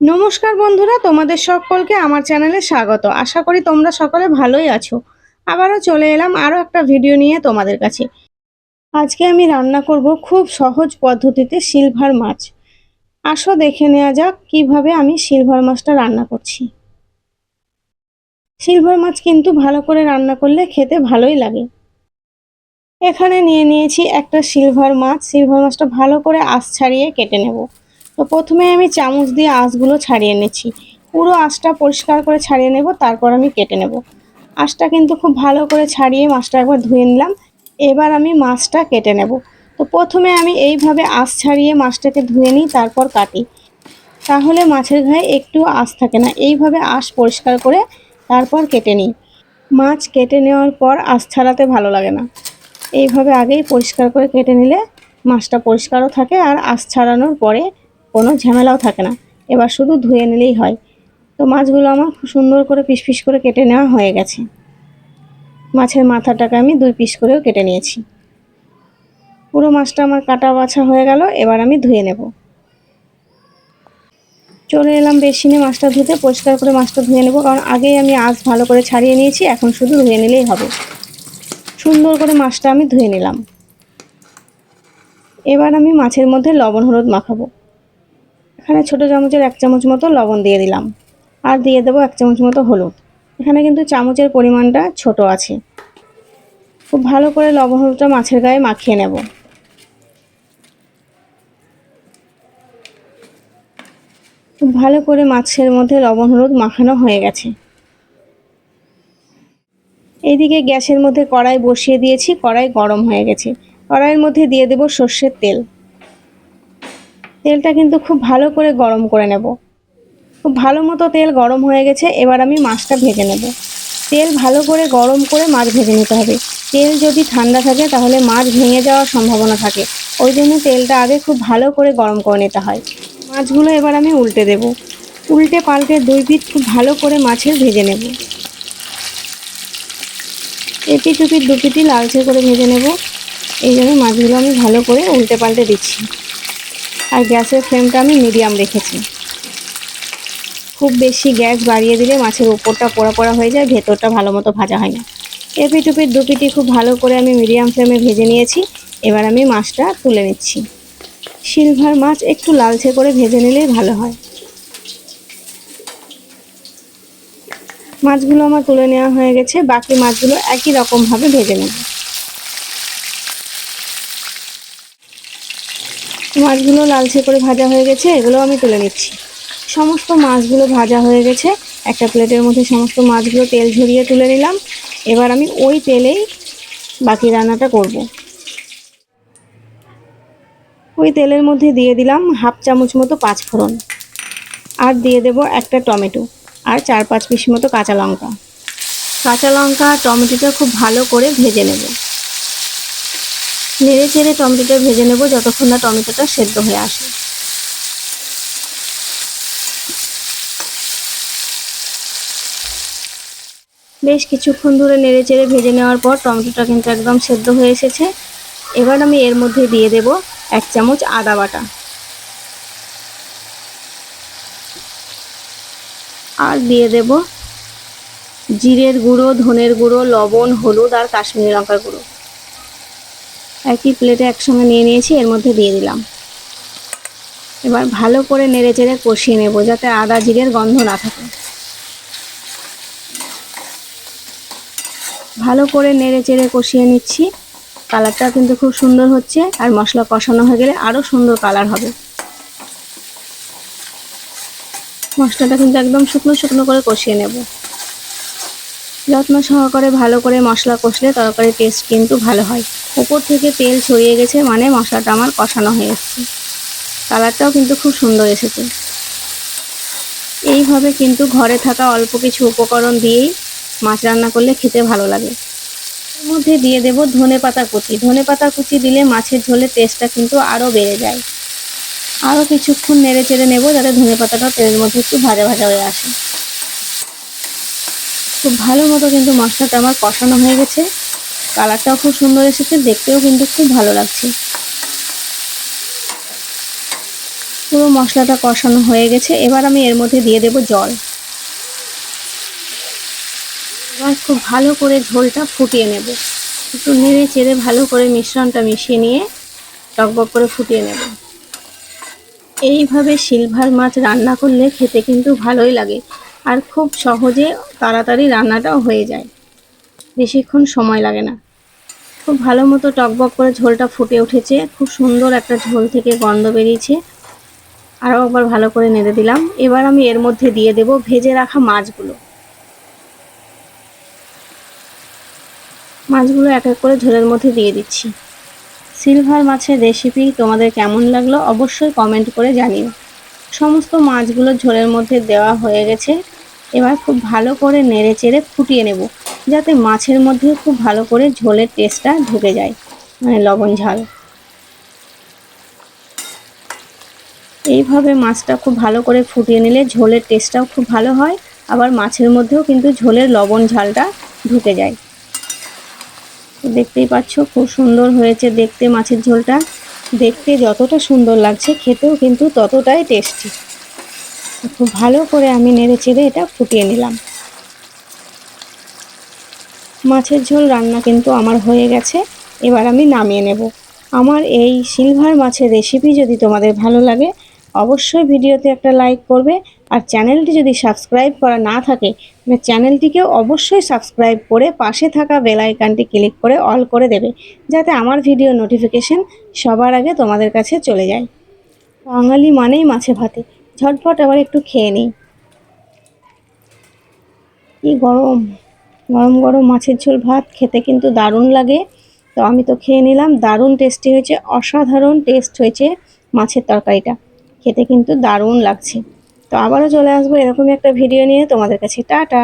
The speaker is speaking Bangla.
নমস্কার বন্ধুরা, তোমাদের সকলকে আমার চ্যানেলে স্বাগত। আশা করি তোমরা সকলে ভালোই আছো। আবারও চলে এলাম আরও একটা ভিডিও নিয়ে তোমাদের কাছে। আজকে আমি রান্না করব খুব সহজ পদ্ধতিতে সিলভার মাছ। আসো দেখে নেওয়া যাক কিভাবে আমি সিলভার মাছটা রান্না করছি। সিলভার মাছ কিন্তু ভালো করে রান্না করলে খেতে ভালোই লাগে। এখানে নিয়ে নিয়েছি একটা সিলভার মাছ। সিলভার মাছটা ভালো করে আঁশ ছাড়িয়ে কেটে নেব। তো প্রথমে আমি চামচ দিয়ে আঁশগুলো ছাড়িয়ে নিচ্ছি। পুরো আঁশটা পরিষ্কার করে ছাড়িয়ে নেব, তারপর আমি কেটে নেব। আঁশটা কিন্তু খুব ভালো করে ছাড়িয়ে মাছটা একবার ধুয়ে নিলাম। এবার আমি মাছটা কেটে নেব। তো প্রথমে আমি এইভাবে আঁশ ছাড়িয়ে মাছটাকে ধুয়ে নিই, তারপর কাটি। তাহলে মাছের গায়ে একটু আঁশ থাকে না। এইভাবে আঁশ পরিষ্কার করে তারপর কেটে নিই। মাছ কেটে নেওয়ার পর আঁশ ছাড়াতে ভালো লাগে না। এইভাবে আগেই পরিষ্কার করে কেটে নিলে মাছটা পরিষ্কারও থাকে আর আঁশ ছাড়ানোর পরে কোনো ঝামেলাও থাকে না। এবার শুধু ধুয়ে নিলেই হয়। তো মাছগুলো আমার খুব সুন্দর করে পিস পিস করে কেটে নেওয়া হয়ে গেছে। মাছের মাথাটাকে আমি 2 পিস করেও কেটে নিয়েছি। পুরো মাছটা আমার কাটা বাছা হয়ে গেল। এবার আমি ধুয়ে নেব। চলে এলাম বেসিনে মাছটা ধুতে। পরিষ্কার করে মাছটা ধুয়ে নেব, কারণ আগেই আমি আঁশ ভালো করে ছাড়িয়ে নিয়েছি। এখন শুধু ধুয়ে নিলেই হবে। সুন্দর করে মাছটা আমি ধুয়ে নিলাম। এবার আমি মাছের মধ্যে লবণ হলুদ মাখাবো। এখানে ছোট চামচের 1 চামচ মতো লবণ দিয়ে দিলাম, আর দিয়ে দেবো 1 চামচ মতো হলুদ। এখানে কিন্তু চামচের পরিমাণটা ছোট আছে। খুব ভালো করে লবণ হলুদটা মাছের গায়ে মাখিয়ে নেব। খুব ভালো করে মাছের মধ্যে লবণ হলুদ মাখানো হয়ে গেছে। এইদিকে গ্যাসের মধ্যে কড়াই বসিয়ে দিয়েছি। কড়াই গরম হয়ে গেছে। কড়াইয়ের মধ্যে দিয়ে দেব সর্ষের তেল। তেলটা কিন্তু খুব ভালো করে গরম করে নেব। খুব ভালো মতো তেল গরম হয়ে গেছে। এবার আমি মাছটা ভেজে নেব। তেল ভালো করে গরম করে মাছ ভেজে নিতে হবে। তেল যদি ঠান্ডা থাকে তাহলে মাছ ভেঙে যাওয়ার সম্ভাবনা থাকে। ওই জন্য তেলটা আগে খুব ভালো করে গরম করে নিতে হয়। মাছগুলো এবার আমি উল্টে দেব। উল্টে পাল্টে 2 পিঠ খুব ভালো করে মাছের ভেজে নেব। এপিঠ ওপিঠ 2 পিঠই লালচে করে ভেজে নেব। এই জন্য মাছগুলো আমি ভালো করে উল্টে পাল্টে দিচ্ছি। আর গ্যাসের ফ্লেমটা আমি মিডিয়াম রেখেছি। খুব বেশি গ্যাস বাড়িয়ে দিলে মাছের উপরটা পোড়া পোড়া হয়ে যায়, ভেতরটা ভালো মতো ভাজা হয় না। এপিঠ ওপিঠ 2 পিঠই খুব ভালো করে আমি মিডিয়াম ফ্লেমে ভেজে নিয়েছি। এবার আমি মাছটা তুলে নিচ্ছি। সিলভার মাছ একটু লালচে করে ভেজে নিলেই ভালো হয়। মাছগুলো আমার তুলে নেওয়া হয়ে গেছে। বাকি মাছগুলো একই রকমভাবে ভেজে নেব। মাছগুলো লালচে করে ভাজা হয়ে গেছে, এগুলো আমি তুলে নিচ্ছি। সমস্ত মাছগুলো ভাজা হয়ে গেছে। একটা প্লেটের মধ্যে সমস্ত মাছগুলো তেল ঝরিয়ে তুলে নিলাম। এবার আমি ওই তেলেই বাকি রান্নাটা করব। ওই তেলের মধ্যে দিয়ে দিলাম 1/2 চামচ মতো 5 ফোড়ন, আর দিয়ে দেব একটা টমেটো, আর 4-5 পিস মতো কাঁচা লঙ্কা। কাঁচা লঙ্কা আর টমেটোটা খুব ভালো করে ভেজে নেব। নেড়ে চেড়ে টমেটোটা ভেজে নেব যতক্ষণ না টমেটোটা সেদ্ধ হয়ে আসে। বেশ কিছুক্ষণ ধরে নেড়ে চেড়ে ভেজে নেওয়ার পর টমেটোটা কিন্তু একদম সেদ্ধ হয়ে এসেছে। এবার আমি এর মধ্যে দিয়ে দেব 1 চামচ আদা বাটা, আর দিয়ে দেব জিরের গুঁড়ো, ধনের গুঁড়ো, লবণ, হলুদ আর কাশ্মীরি লঙ্কার গুঁড়ো। একই প্লেটে একসঙ্গে নিয়ে নিয়েছি, এর মধ্যে দিয়ে দিলাম। এবার ভালো করে নেড়ে চেড়ে কষিয়ে নেব যাতে আদা জিরের গন্ধ না থাকে। ভালো করে নেড়ে চেড়ে কষিয়ে নিচ্ছি। কালারটা কিন্তু খুব সুন্দর হচ্ছে, আর মশলা কষানো হয়ে গেলে আরও সুন্দর কালার হবে। মশলাটা কিন্তু একদম শুকনো শুকনো করে কষিয়ে নেব। যত্ন সহকারে ভালো করে মশলা কষলে তরকারির টেস্ট কিন্তু ভালো হয়। উপর থেকে তেল ছড়িয়ে গেছে মানে মশলাটা আমার কষানো হয়ে এসেছে। কালারটাও কিন্তু খুব সুন্দর এসেছে। এইভাবে কিন্তু ঘরে থাকা অল্প কিছু উপকরণ দিয়েই মাছ রান্না করলে খেতে ভালো লাগে। এর মধ্যে দিয়ে দেব ধনেপাতা কুচি। ধনেপাতা কুচি দিলে মাছের ঝোলের টেস্টটা কিন্তু আরও বেড়ে যায়। আরও কিছুক্ষণ নেড়ে চেড়ে নেব যাতে ধনেপাতাটা তেলের মধ্যে একটু ভাজা ভাজা হয়ে আসে। খুব ভালো মতো কিন্তু মশলাটা আমার কষানো হয়ে গেছে। কালারটাও খুব সুন্দর এসেছে, দেখতেও কিন্তু খুব ভালো লাগছে। পুরো মশলাটা কষানো হয়ে গেছে, এবার আমি এর মধ্যে দিয়ে দেব জল। এবার খুব ভালো করে ঝোলটা ফুটিয়ে নেব। একটু নেড়ে চেড়ে ভালো করে মিশ্রণটা মিশিয়ে নিয়ে টকবক করে ফুটিয়ে নেব। এইভাবে সিলভার মাছ রান্না করলে খেতে কিন্তু ভালোই লাগে, আর খুব সহজে তাড়াতাড়ি রান্নাটাও হয়ে যায়, বেশিক্ষণ সময় লাগে না। খুব ভালো মতো টকবক করে ঝোলটা ফুটে উঠেছে, খুব সুন্দর একটা ঝোল থেকে গন্ধ বেরিয়েছে। আরও একবার ভালো করে নেড়ে দিলাম। এবার আমি এর মধ্যে দিয়ে দেব ভেজে রাখা মাছগুলো। মাছগুলো এক এক করে ঝোলের মধ্যে দিয়ে দিচ্ছি। সিলভার মাছের রেসিপি তোমাদের কেমন লাগলো অবশ্যই কমেন্ট করে জানিও। সমস্ত মাছগুলো ঝোলের মধ্যে দেওয়া হয়ে গেছে। এবার খুব ভালো করে নেড়ে চেড়ে ফুটিয়ে নেব, যাতে মাছের মধ্যে খুব ভালো করে ঝোলের টেস্টটা ঢুকে যায়, মানে লবণ ঝাল। এইভাবে মাছটা খুব ভালো করে ফুটিয়ে নিলে ঝোলের টেস্টটাও খুব ভালো হয়, আবার মাছের মধ্যেও কিন্তু ঝোলের লবণ ঝালটা ঢুকে যায়। দেখতেই পাচ্ছ খুব সুন্দর হয়েছে দেখতে মাছের ঝোলটা। দেখতে যতটা সুন্দর লাগছে খেতেও কিন্তু ততটাই টেস্টি। খুব ভালো করে আমি নেড়ে চেড়ে এটা ফুটিয়ে নিলাম। মাছের ঝোল রান্না কিন্তু আমার হয়ে গেছে, এবার আমি নামিয়ে নেব। আমার এই সিলভার মাছের রেসিপি যদি তোমাদের ভালো লাগে অবশ্যই ভিডিওতে একটা লাইক করবে, আর চ্যানেলটি যদি সাবস্ক্রাইব করা না থাকে তাহলে চ্যানেলটিকেও অবশ্যই সাবস্ক্রাইব করে পাশে থাকা বেল আইকনটি ক্লিক করে অল করে দেবে, যাতে আমার ভিডিও নোটিফিকেশন সবার আগে তোমাদের কাছে চলে যায়। বাঙালি মানেই মাছে ভাতে, ঝটপট আবার একটু খেয়ে নিই। কি গরম, গরম গরম মাছের ঝোল ভাত খেতে কিন্তু দারুণ লাগে। তো আমি তো খেয়ে নিলাম, দারুণ টেস্টি হয়েছে, অসাধারণ টেস্ট হয়েছে মাছের তরকারিটা, খেতে কিন্তু দারুণ লাগছে। তো আবারও চলে আসবো এরকমই একটা ভিডিও নিয়ে তোমাদের কাছে। টাটা।